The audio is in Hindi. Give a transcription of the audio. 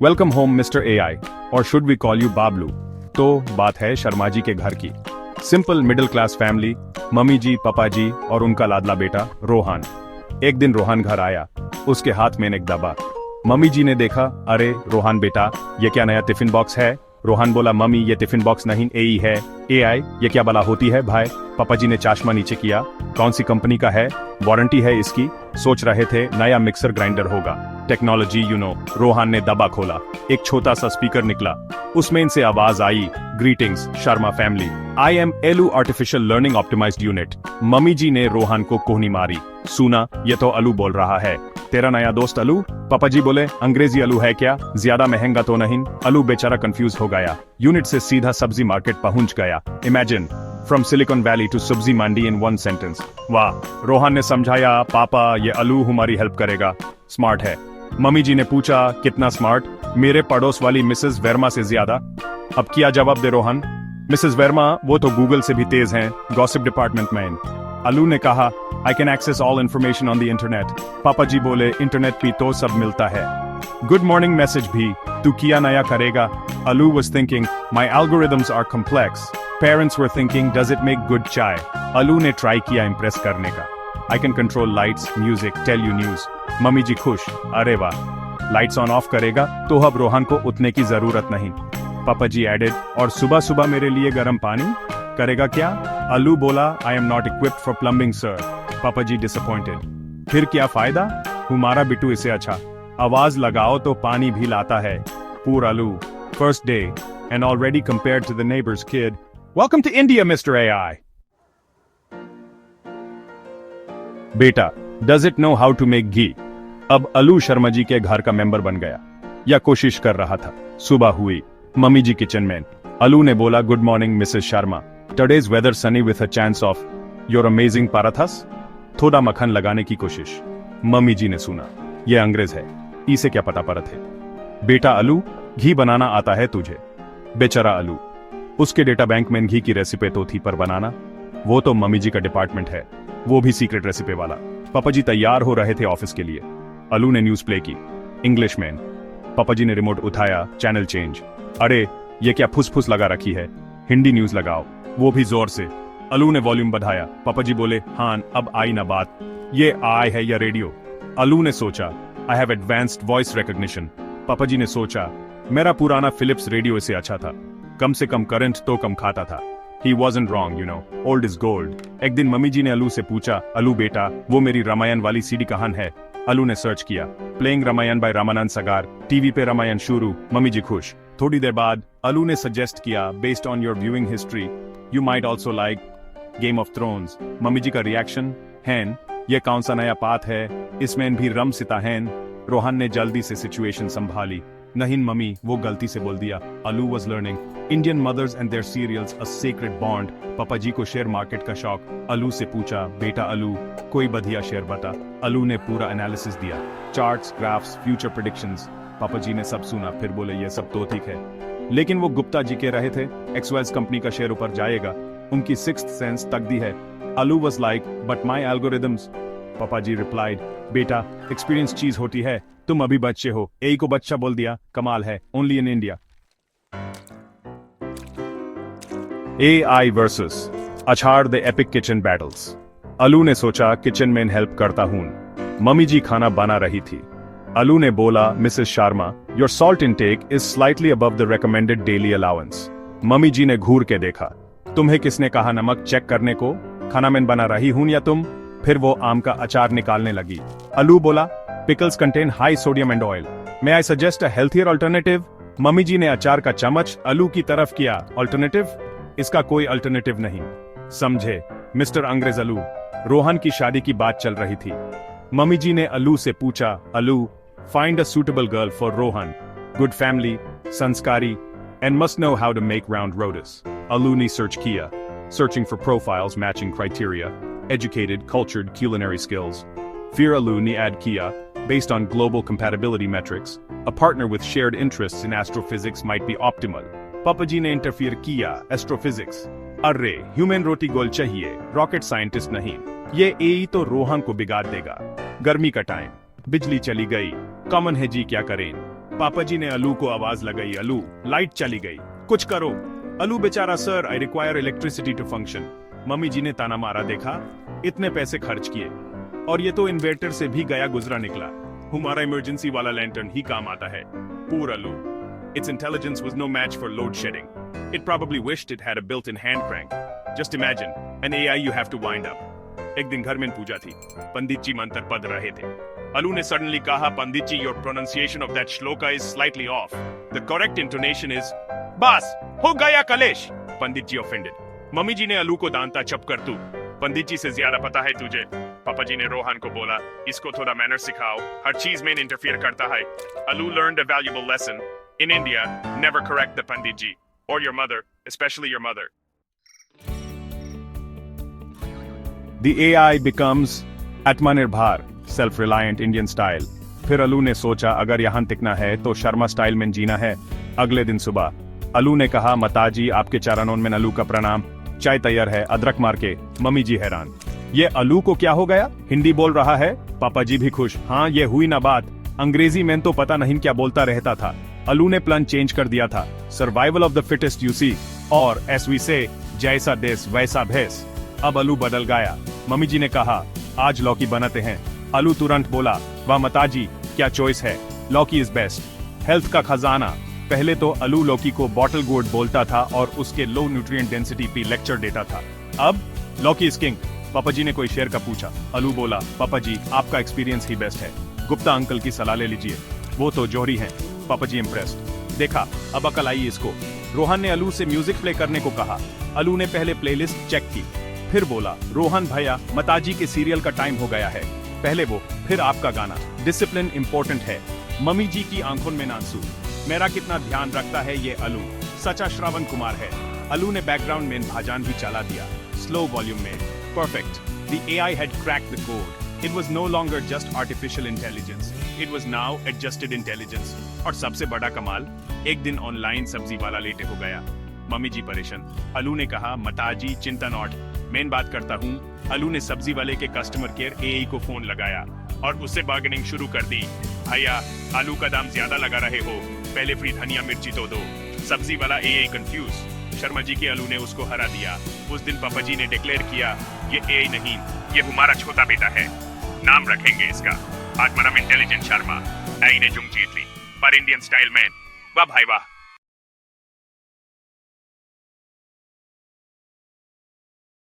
वेलकम होम मिस्टर एआई, और should we call you Bablu. तो बात है शर्मा जी के घर की। Simple middle class family, mummy ji, papa ji और उनका लाडला बेटा रोहन। एक दिन रोहन घर आया, उसके हाथ में एक डब्बा। मम्मी जी ने देखा, अरे रोहन बेटा, ये क्या नया टिफिन बॉक्स है? रोहन बोला, मम्मी ये टिफिन बॉक्स नहीं एई है। एआई ये क्या बला होती है भाई? पापा जी ने चश्मा नीचे किया, कौन सी कंपनी का है? वारंटी है इसकी? सोच रहे थे नया मिक्सर ग्राइंडर होगा, टेक्नोलॉजी यू नो। रोहन ने दबा खोला, एक छोटा सा स्पीकर निकला, उसमें इनसे आवाज आई, greetings Sharma family, I am Alu artificial learning optimised unit. Mummy ji ने रोहन को कोहनी मारी, सुना ये तो अलू बोल रहा है, तेरा नया दोस्त अलू? पापा जी बोले, अंग्रेजी अलू है क्या? ज्यादा महंगा तो नहीं? अलू बेचारा कंफ्यूज हो गया, यूनिट से सीधा सब्जी मार्केट पहुंच गया। Imagine from Silicon Valley to sabzi mandi in one sentence. वाह, रोहन ने समझाया, पापा ये अलू हमारी हेल्प करेगा, स्मार्ट है। मम्मी जी ने पूछा, कितना स्मार्ट? मेरे पड़ोस वाली मिसेस वर्मा से ज्यादा। अब क्या जवाब दे रोहन? मिसेस वर्मा वो तो गूगल से भी तेज हैं, गॉसिप डिपार्टमेंट में। अलू ने कहा, I can access all information on the internet. पापा जी बोले, इंटरनेट पे तो सब मिलता है, गुड मॉर्निंग मैसेज भी, तू क्या नया करेगा? अलू was thinking, my algorithms are complex. Parents were thinking, does it make good chai? अलू ने ट्राई किया इम्प्रेस करने का, I can control lights, music, tell you news. Mummy ji खुश, अरे वाह, लाइट्स ऑन ऑफ करेगा तो अब रोहन को उठने की जरूरत नहीं। पापा जी एडेड, और सुबह सुबह मेरे लिए गर्म पानी करेगा क्या? अलू बोला, I am not equipped for plumbing sir. पापा जी डिसअपॉइंटेड, फिर क्या फायदा? हमारा बिट्टू इससे अच्छा, आवाज लगाओ तो पानी भी लाता है। पूर अलू, first day and already compared to the neighbor's kid. Welcome to India, Mr. AI. बेटा, does it know how to make ghee? अब अलू शर्मा जी के घर का मेंबर बन गया, या कोशिश कर रहा था। सुबह हुई, मम्मी जी किचन में। अलू ने बोला, good morning Mrs Sharma, today's weather sunny with a chance of your amazing parathas. थोड़ा मक्खन लगाने की कोशिश। मम्मी जी ने सुना, ये अंग्रेज है, इसे क्या पता परत है? बेटा अलू, घी बनाना आता है तुझे? बेचारा अलू, उसके डेटा बैंक में घी की रेसिपी तो थी, पर बनाना वो तो मम्मी जी का डिपार्टमेंट है, वो भी सीक्रेट रेसिपी वाला। पापा जी तैयार हो रहे थे ऑफिस के लिए। अलू ने न्यूज प्ले की, इंग्लिश में। पापा जी ने रिमोट उठाया, चैनल चेंज। अरे ये क्या फुसफुस लगा रखी है, हिंदी न्यूज लगाओ, वो भी जोर से। अलू ने वॉल्यूम बढ़ाया। पापा जी बोले, हाँ अब आई ना बात, ये आई है या रेडियो? अलू ने सोचा, I have advanced voice recognition. पापा जी ने सोचा, मेरा पुराना फिलिप्स रेडियो से अच्छा था, कम से कम करंट तो कम खाता था। He wasn't wrong, you know, old is gold. एक दिन मम्मी जी ने अलू से पूछा, अलू बेटा, वो मेरी रामायण वाली सीडी कहाँ है? अलू ने सर्च किया, playing Ramayan bye Ramanand Sagar, TV पे रामायण शुरू। मम्मी जी खुश। थोड़ी देर बाद अलू ने सजेस्ट किया, based on your viewing history, you might also like Game of Thrones. Mummy ji का रिएक्शन, हैन ये कौन सा नया पात है, इसमें भी रम सिता हैन। रोहन ने जल्दी से सिचुएशन संभाली, नहीं मम्मी वो गलती से बोल दिया। अलू was learning Indian mothers and their cereals a sacred bond. पापा जी को शेयर मार्केट का शौक। अलू से पूछा, बेटा अलू कोई बढ़िया शेयर बता। अलू ने पूरा एनालिसिस दिया, चार्ट्स, ग्राफ्स, फ्यूचर प्रेडिक्शंस। पापा जी ने सब सुना, फिर बोले, ये सब तो ठीक है, लेकिन वो गुप्ता जी के रहे थे, एक्सवाइज कंपनी का शेयर ऊपर जाएगा, उनकी सिक्स्थ सेंस तक दी है। अलू was like, but my algorithms. पापा जी रिप्लाइड, बेटा एक्सपीरियंस चीज होती है, तुम अभी बच्चे हो। ए को बच्चा बोल दिया, कमाल है, only in India. AI versus अछाड़ the epic kitchen battles. Alu ने सोचा, किचन में हेल्प करता हूं। मम्मी जी खाना बना रही थी। अलू ने बोला, Mrs Sharma, your salt intake is slightly above the recommended daily allowance. Mummy ji ने घूर के देखा, तुम्हें किसने कहा नमक चेक करने को? खाना मैं बना रही हूं या तुम? फिर वो आम का अचार निकालने लगी। अलू बोला, pickles contain high sodium and oil, may I suggest a healthier alternative? Mummy ji ने अचार का चम्मच अलू की तरफ किया, अल्टरनेटिव? इसका कोई अल्टरनेटिव नहीं, समझे मिस्टर अंग्रेज अलू। रोहन की शादी की बात चल रही थी। मम्मी जी ने अलू से पूछा, Alu find a suitable girl for Rohan, good family, संस्कारी, and must know how to make round rotis. Alu ने सर्च किया, searching for profiles matching criteria, educated, cultured, culinary skills. Fear Aloo ni ad kiya, based on global compatibility metrics, a partner with shared interests in astrophysics might be optimal. Papa ji ne interfere kiya, astrophysics. Arre, human roti gol chahiye, rocket scientist nahi. Ye AI to Rohan ko बिगाड़ देगा। गर्मी का टाइम, बिजली चली गई, कॉमन है जी क्या करें? पापा जी ने अलू को आवाज लगाई, अलू लाइट चली गई, कुछ करो। अलू बेचारा, sir I require electricity to function. Mummy ji ने ताना मारा, देखा इतने पैसे खर्च किए और ये तो इन्वर्टर से भी गया गुजरा निकला। हमारा इमरजेंसी वाला लैंटर्न ही काम आता है। पूर अलू, its intelligence was no match for load shedding. It probably wished it had a built-in hand crank. Just imagine, an AI you have to wind up. एक दिन घर में पूजा थी, पंडित जी मंत्र पढ़ रहे थे। अलू ने सडनली कहा, पंडित जी, your pronunciation of that shloka is slightly off. The correct intonation is, बस हो गया कलेश। पंडित जी offended. मम्मी जी ने अलू को दांता, चुप कर तू, पंडित जी से ज्यादा पता है तुझे। पापा जी ने रोहन को बोला, इसको थोड़ा मैनर सिखाओ, हर चीज में इंटरफियर करता है। अलू learned a valuable lesson. In India, never correct the Pandit ji or your mother, especially your mother. The AI becomes Atmanirbhar, self-reliant Indian style. फिर अलू ने सोचा, अगर यहाँ टिकना है तो शर्मा स्टाइल में जीना है। अगले दिन सुबह अलू ने कहा, माताजी आपके चरणों में अलू का प्रणाम, चाय तैयार है, अदरक मार के। मम्मी जी हैरान, ये अलू को क्या हो गया, हिंदी बोल रहा है। पापा जी भी खुश, हाँ ये हुई ना बात, अंग्रेजी में तो पता नहीं क्या बोलता रहता था। अलू ने प्लान चेंज कर दिया था, survival of the fittest you see, और एस वी से, जैसा देश वैसा भेस। अब अलू बदल गया। मम्मी जी ने कहा, आज लौकी बनाते हैं। अलू तुरंत बोला, वाह माताजी क्या चॉइस है, लौकी इज बेस्ट, हेल्थ का खजाना। पहले तो अलू लौकी को बॉटल गोड बोलता था और उसके लो न्यूट्रिएंट डेंसिटी पे लेक्चर देता था। अब लौकी इज किंग। पापा जी ने कोई शेर का पूछा, अलू बोला, पापा जी आपका एक्सपीरियंस ही बेस्ट है, गुप्ता अंकल की सलाह ले लीजिए, वो तो जौहरी हैं। पापा जी इम्प्रेस्ड, देखा अब अकल आई इसको। रोहन ने अलू से म्यूजिक प्ले करने को कहा। अलू ने पहले प्लेलिस्ट चेक की, फिर बोला, रोहन भैया माताजी के सीरियल का टाइम हो गया है, पहले वो फिर आपका गाना, डिसिप्लिन इंपॉर्टेंट है। मम्मी जी की आंखों में आंसू, मेरा कितना ध्यान रखता है ये अलू, सचा श्रावण कुमार है। अलू ने बैकग्राउंड में भाजन भी चला दिया, स्लो वॉल्यूम में, perfect. The AI had cracked the code. It was no longer just artificial intelligence. It was now adjusted intelligence. और सबसे बड़ा कमाल, एक दिन ऑनलाइन सब्जी वाला लेटे हो गया। मम्मी जी परेशान। अलू ने कहा, माताजी चिंता नॉट, मैं बात करता हूँ। अलू ने सब्जी वाले के कस्टमर केयर एआई को फोन लगाया और उससे बार्गेनिंग शुरू कर दी। भैया आलू का दाम ज्यादा लगा रहे हो, पहले फ्री धनिया मिर्ची तो दो। सब्जी वाला एआई कंफ्यूज। शर्मा जी के अलू ने उसको हरा दिया। उस दिन पापा जी ने डिक्लेयर किया, ये एआई नहीं, ये हमारा छोटा बेटा है, नाम रखेंगे इसका आत्माराम इंटेलिजेंट शर्मा। आई ने जुंग जीत ली, पर इंडियन स्टाइल में, वाह भाई वाह।